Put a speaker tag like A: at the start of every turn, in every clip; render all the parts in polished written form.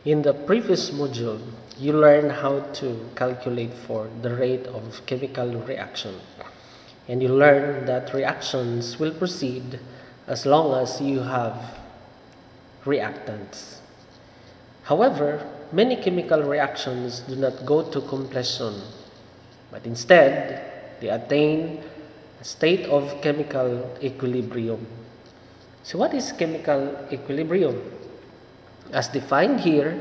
A: In the previous module, you learned how to calculate for the rate of chemical reaction. And you learned that reactions will proceed as long as you have reactants. However, many chemical reactions do not go to completion, but instead, they attain a state of chemical equilibrium. So what is chemical equilibrium? As defined here,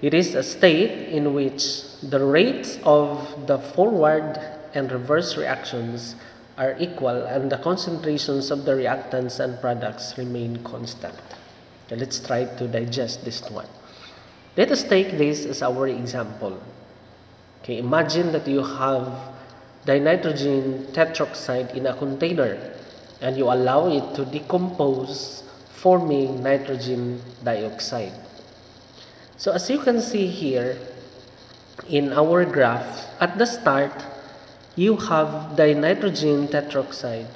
A: it is a state in which the rates of the forward and reverse reactions are equal and the concentrations of the reactants and products remain constant. Okay, let's try to digest this one. Let us take this as our example. Okay, imagine that you have dinitrogen tetroxide in a container and you allow it to decompose, forming nitrogen dioxide. So as you can see here in our graph, at the start you have dinitrogen tetroxide,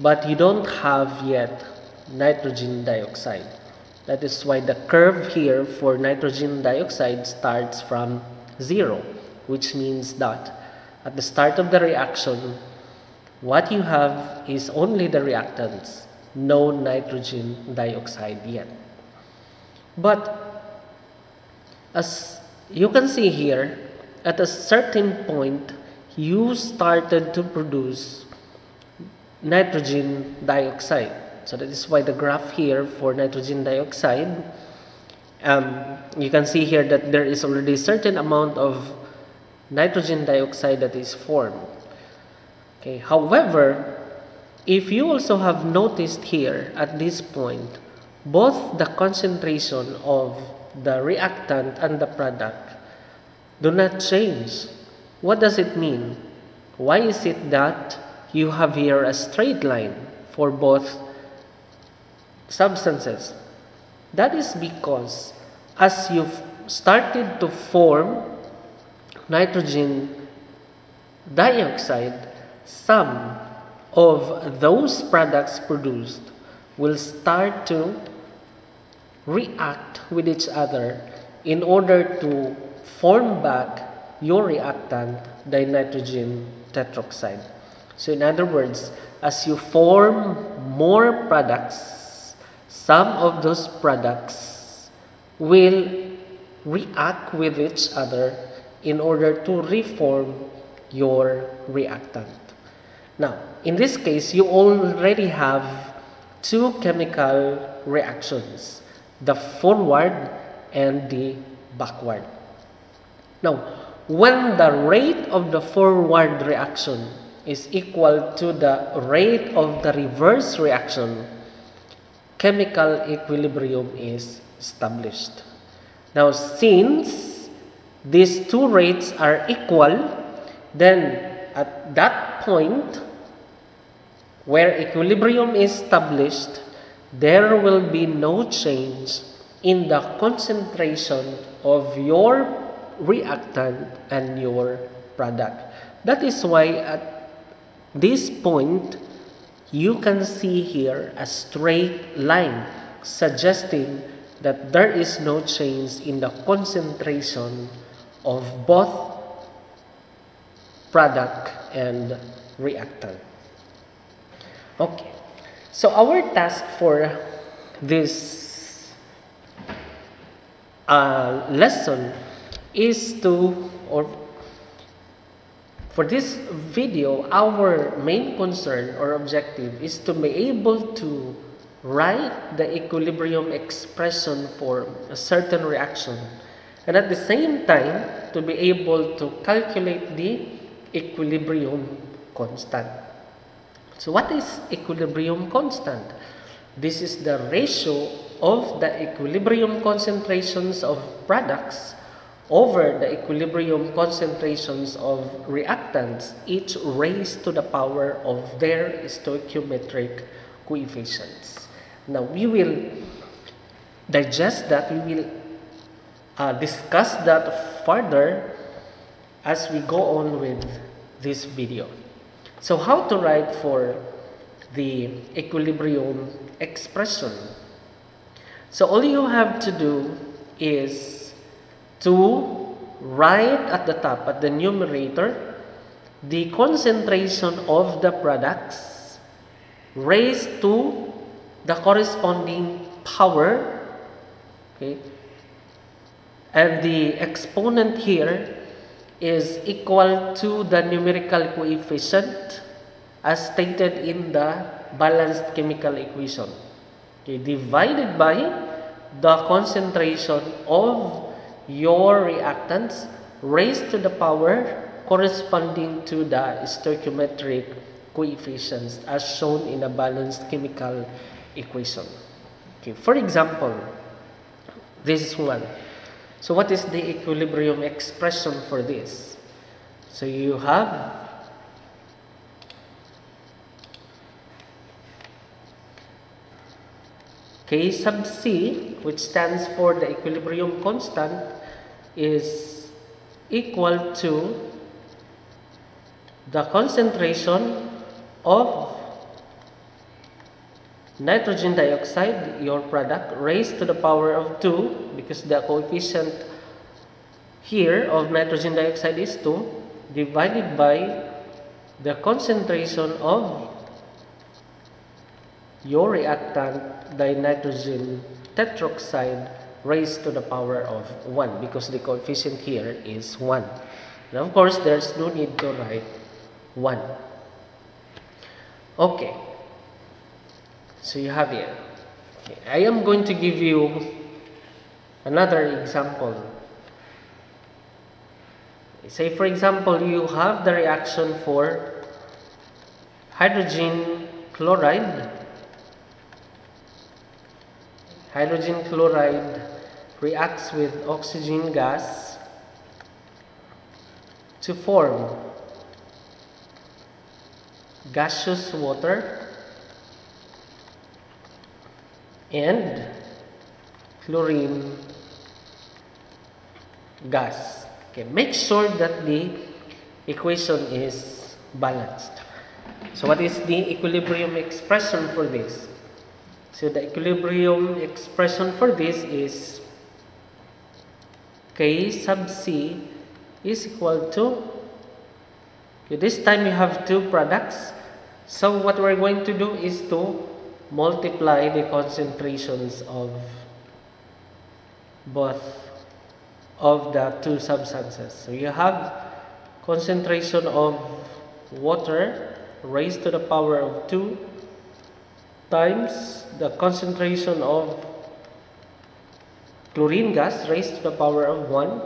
A: but you don't have yet nitrogen dioxide. That is why the curve here for nitrogen dioxide starts from 0, which means that at the start of the reaction, what you have is only the reactants, no nitrogen dioxide yet. But as you can see here, at a certain point, you started to produce nitrogen dioxide. So that is why the graph here for nitrogen dioxide, you can see here that there is already a certain amount of nitrogen dioxide that is formed. Okay. However, if you also have noticed here at this point, both the concentration of the reactant and the product do not change. What does it mean? Why is it that you have here a straight line for both substances? That is because as you've started to form nitrogen dioxide, some of those products produced will start to react with each other in order to form back your reactant, dinitrogen tetroxide. So in other words, as you form more products, some of those products will react with each other in order to reform your reactant. Now, in this case, you already have two chemical reactions, the forward and the backward. Now, when the rate of the forward reaction is equal to the rate of the reverse reaction, chemical equilibrium is established. Now, since these two rates are equal, then at that point where equilibrium is established, there will be no change in the concentration of your reactant and your product. That is why at this point you can see here a straight line suggesting that there is no change in the concentration of both product and reactant. Okay, so our task for this lesson is to, or for this video, our main concern or objective is to be able to write the equilibrium expression for a certain reaction, and at the same time to be able to calculate the equilibrium constant. So what is equilibrium constant? This is the ratio of the equilibrium concentrations of products over the equilibrium concentrations of reactants, each raised to the power of their stoichiometric coefficients. Now we will digest that, we will discuss that further as we go on with this video. So how to write for the equilibrium expression? So all you have to do is to write at the top, at the numerator, the concentration of the products raised to the corresponding power, okay, and the exponent here is equal to the numerical coefficient as stated in the balanced chemical equation, okay, divided by the concentration of your reactants raised to the power corresponding to the stoichiometric coefficients as shown in a balanced chemical equation. Okay, for example, this is one. So what is the equilibrium expression for this? So you have K sub C, which stands for the equilibrium constant, is equal to the concentration of nitrogen dioxide, your product, raised to the power of 2, because the coefficient here of nitrogen dioxide is 2, divided by the concentration of your reactant, dinitrogen tetroxide, raised to the power of 1, because the coefficient here is 1. And of course, there's no need to write 1. Okay. So you have here. Okay. I am going to give you another example. Say for example, you have the reaction for hydrogen chloride. Hydrogen chloride reacts with oxygen gas to form gaseous water and chlorine gas. Okay, make sure that the equation is balanced. So what is the equilibrium expression for this? So the equilibrium expression for this is K sub C is equal to, okay, this time you have two products. So what we're going to do is to multiply the concentrations of both of the two substances. So you have concentration of water raised to the power of 2 times the concentration of chlorine gas raised to the power of 1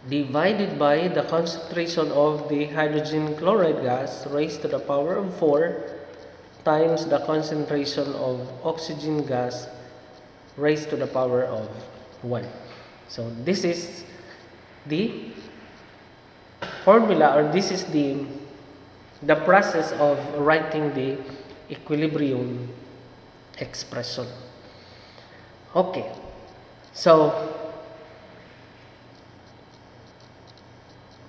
A: divided by the concentration of the hydrogen chloride gas raised to the power of 4 times the concentration of oxygen gas raised to the power of 1. So this is the formula, or this is the process of writing the equilibrium expression. Okay, so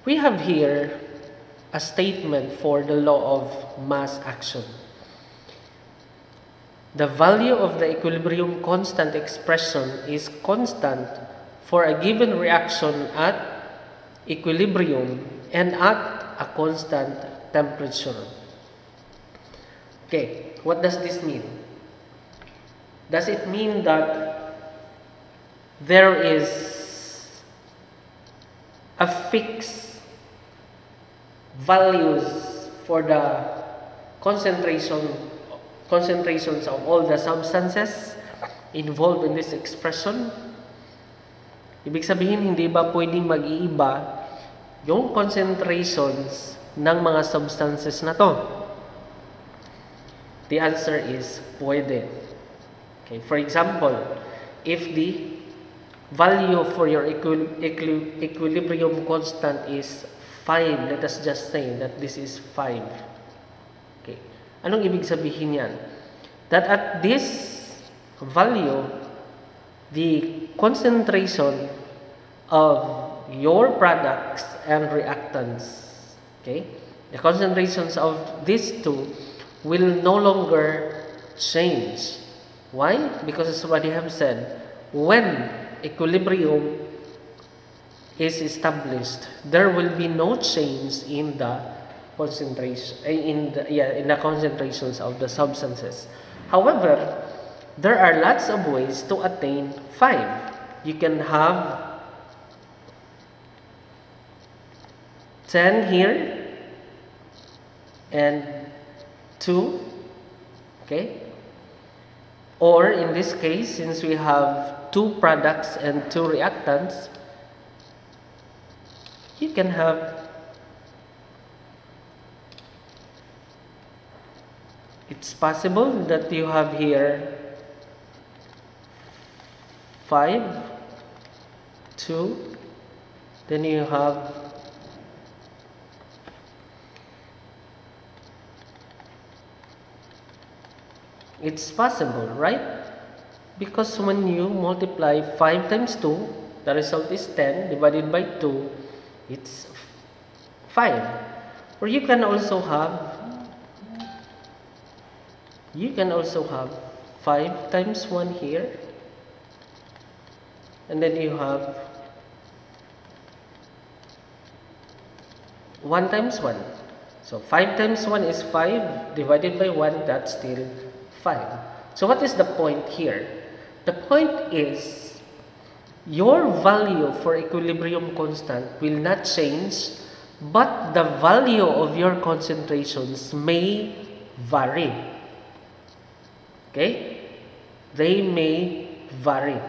A: we have here a statement for the law of mass action. The value of the equilibrium constant expression is constant for a given reaction at equilibrium and at a constant temperature. Okay, what does this mean? Does it mean that there is a fixed values for the concentrations of all the substances involved in this expression? Ibig sabihin, hindi ba pwedeng mag-iiba yung concentrations ng mga substances na to? The answer is pwede. Okay, for example, if the value for your equilibrium constant is 5, let us just say that this is 5. Okay. Anong ibig sabihin yan? That at this value, the concentration of your products and reactants, okay, the concentrations of these two will no longer change. Why? Because as what I have said, when equilibrium is established, there will be no change in the concentration in the concentrations of the substances. However, there are lots of ways to attain 5. You can have 10 here and 2, okay? Or in this case, since we have 2 products and 2 reactants, you can have, it's possible that you have here 5, 2, then you have it's possible, right? Because when you multiply 5 times 2, the result is 10 divided by 2, it's 5. Or you can also have 5 times 1 here, and then you have 1 times 1. So 5 times 1 is 5, divided by 1, that's still 5. So what is the point here? The point is, your value for equilibrium constant will not change, but the value of your concentrations may vary. Okay? They may vary.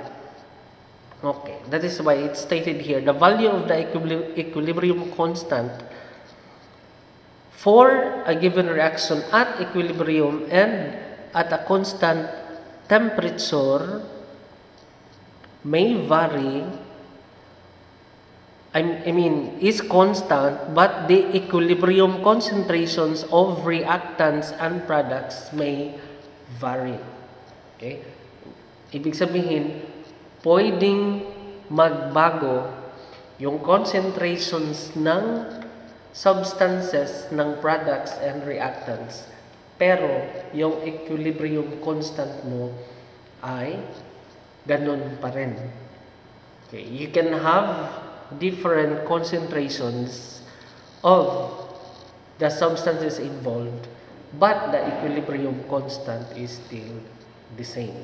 A: Okay, that is why it's stated here, the value of the equilibrium constant for a given reaction at equilibrium and at a constant temperature may vary, is constant, but the equilibrium concentrations of reactants and products may vary. Okay? Ibig sabihin, pwedeng magbago yung concentrations ng substances ng products and reactants, pero yung equilibrium constant mo ay ganun pa rin. Okay, you can have different concentrations of the substances involved, but the equilibrium constant is still the same.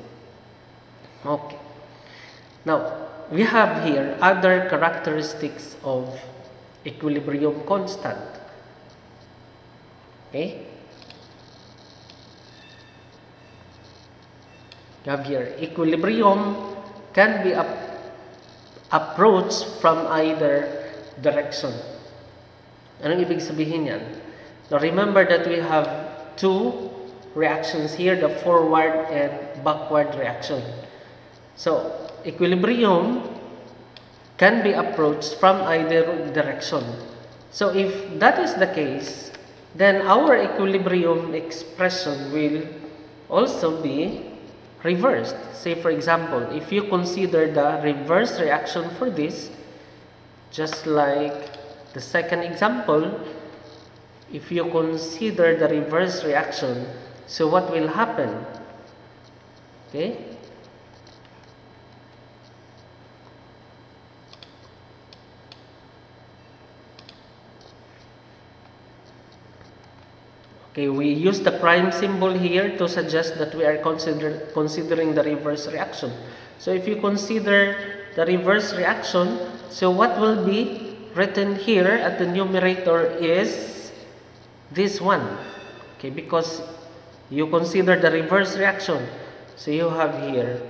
A: Okay. Now, we have here other characteristics of equilibrium constant. Okay? You have here, equilibrium can be approached from either direction. Anong ibig sabihin yan? Now remember that we have 2 reactions here, the forward and backward reaction. So, equilibrium can be approached from either direction. So, if that is the case, then our equilibrium expression will also be reversed. Say for example, if you consider the reverse reaction for this, just like the second example, if you consider the reverse reaction, so what will happen? Okay? Okay, we use the prime symbol here to suggest that we are considering the reverse reaction. So if you consider the reverse reaction, so what will be written here at the numerator is this one. Okay, because you consider the reverse reaction. So you have here,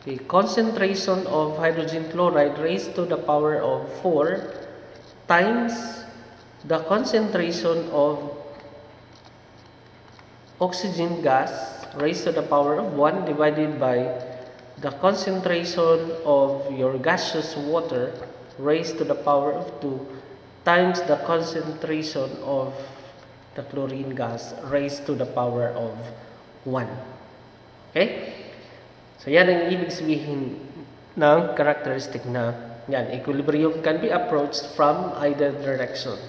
A: the concentration of hydrogen chloride raised to the power of 4 times the concentration of oxygen gas raised to the power of 1 divided by the concentration of your gaseous water raised to the power of 2 times the concentration of the chlorine gas raised to the power of 1. Okay? So yan ang ibig sabihin ng characteristic na yan, equilibrium can be approached from either direction.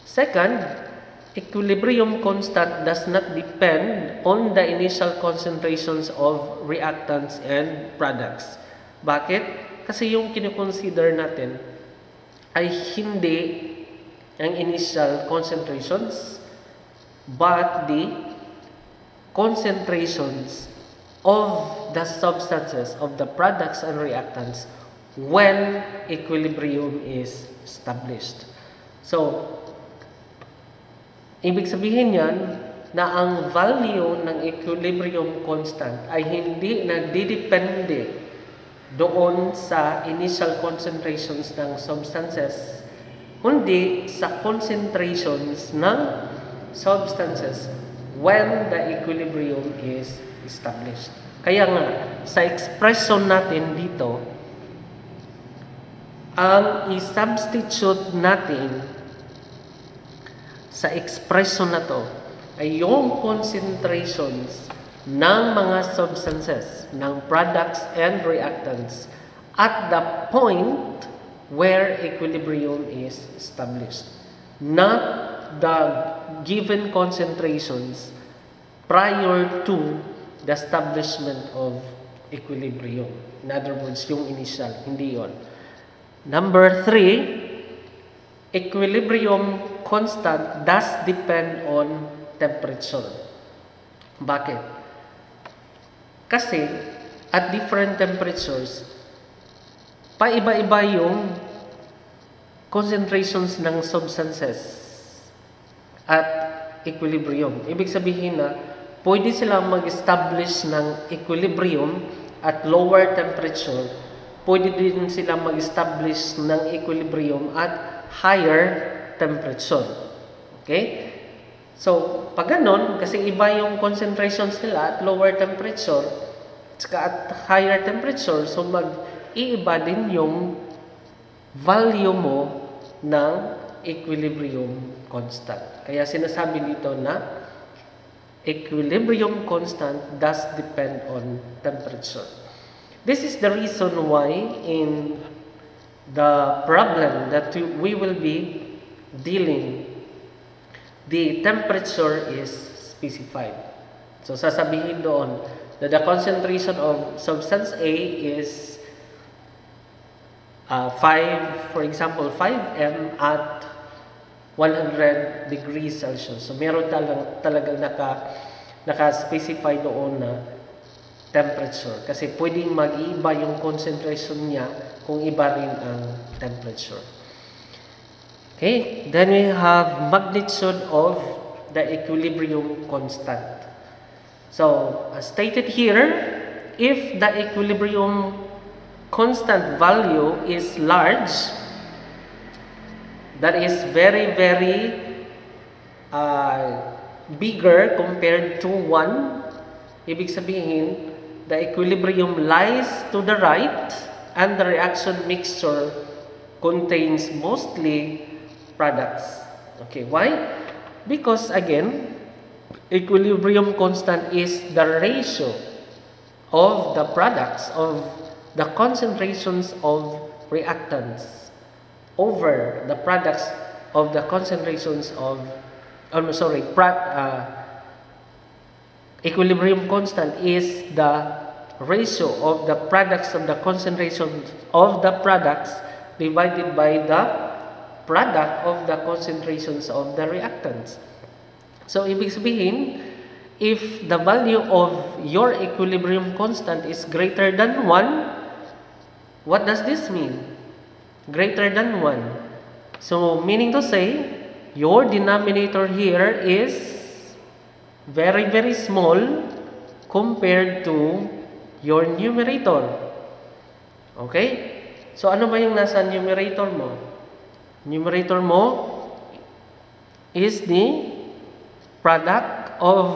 A: Second, equilibrium constant does not depend on the initial concentrations of reactants and products. Bakit? Kasi yung kinoconsider natin ay hindi ang initial concentrations but the concentrations of the substances of the products and reactants when equilibrium is established. So, ibig sabihin yan na ang value ng equilibrium constant ay hindi nagdidepende doon sa initial concentrations ng substances, kundi sa concentrations ng substances when the equilibrium is established. Kaya nga, sa expression natin dito, ang i-substitute natin sa expression na to ay yung concentrations ng mga substances, ng products and reactants at the point where equilibrium is established. Not the given concentrations prior to the establishment of equilibrium. In other words, yung initial, hindi yon. Number 3, equilibrium constant does depend on temperature. Bakit? Kasi at different temperatures, paiba-iba yung concentrations ng substances at equilibrium. Ibig sabihin na pwede silang mag-establish ng equilibrium at lower temperature. Pwede din silang mag-establish ng equilibrium at higher temperature. Okay? So, pag ganon, kasi iba yung concentrations nila at lower temperature at higher temperature, so mag-iiba din yung value mo ng equilibrium constant. Kaya sinasabi dito na equilibrium constant does depend on temperature. This is the reason why in the problem that we will be dealing, the temperature is specified. So, sasabihin doon that the concentration of substance A is 5, for example, 5 m at 100 degrees Celsius. So, meron talagang naka-specify doon na temperature. Kasi pwedeng mag-iiba yung concentration niya kung iba rin ang temperature. Okay, then we have magnitude of the equilibrium constant. So, as stated here, if the equilibrium constant value is large, that is very, very bigger compared to 1, ibig sabihin, the equilibrium lies to the right and the reaction mixture contains mostly products. Okay, why? Because again, equilibrium constant is the ratio of the products of the concentrations of reactants over the products of the concentrations of equilibrium constant is the ratio of the products of the concentrations of the products divided by the product of the concentrations of the reactants. So, ibig sabihin, if the value of your equilibrium constant is greater than 1, what does this mean? Greater than 1. So, meaning to say, your denominator here is very, very small compared to your numerator. Okay? So, ano ba yung nasa numerator mo? Numerator mo is the product of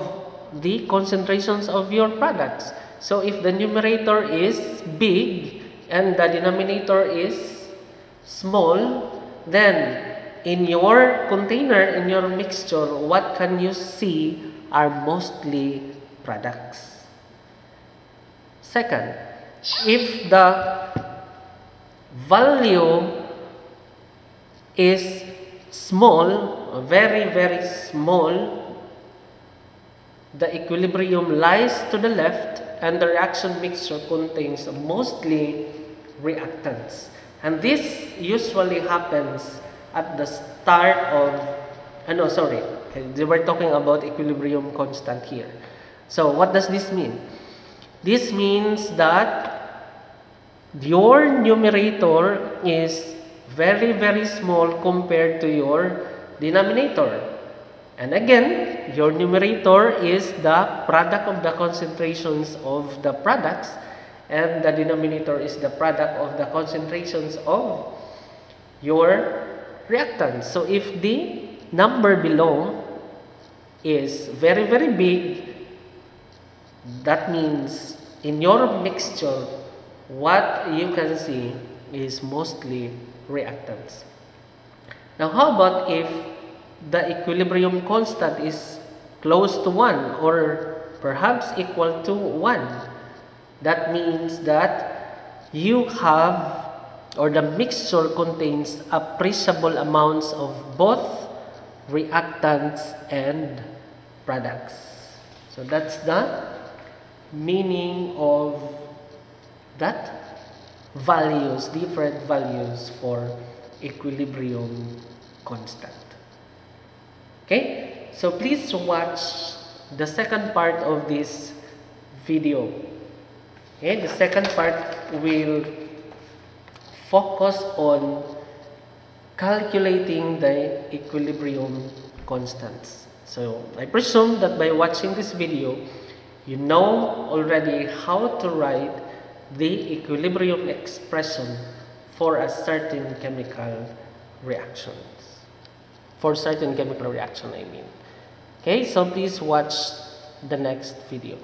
A: the concentrations of your products. So, if the numerator is big and the denominator is small, then in your container, in your mixture, what can you see are mostly products. Second, if the value is small very small, the equilibrium lies to the left and the reaction mixture contains mostly reactants. And this usually happens at the start of, they were talking about equilibrium constant here. So what does this mean? This means that your numerator is very small compared to your denominator. And again, your numerator is the product of the concentrations of the products, and the denominator is the product of the concentrations of your reactants. So if the number below is very big, that means in your mixture, what you can see is mostly reactants. Now, how about if the equilibrium constant is close to 1 or perhaps equal to 1? That means that you have, or the mixture contains appreciable amounts of both reactants and products. So that's the meaning of that values, different values for equilibrium constant. Okay, so please watch the second part of this video. Okay, the second part will focus on calculating the equilibrium constants. So I presume that by watching this video, you know already how to write the equilibrium expression for a certain chemical reaction. For certain chemical reaction, I mean. Okay, so please watch the next video.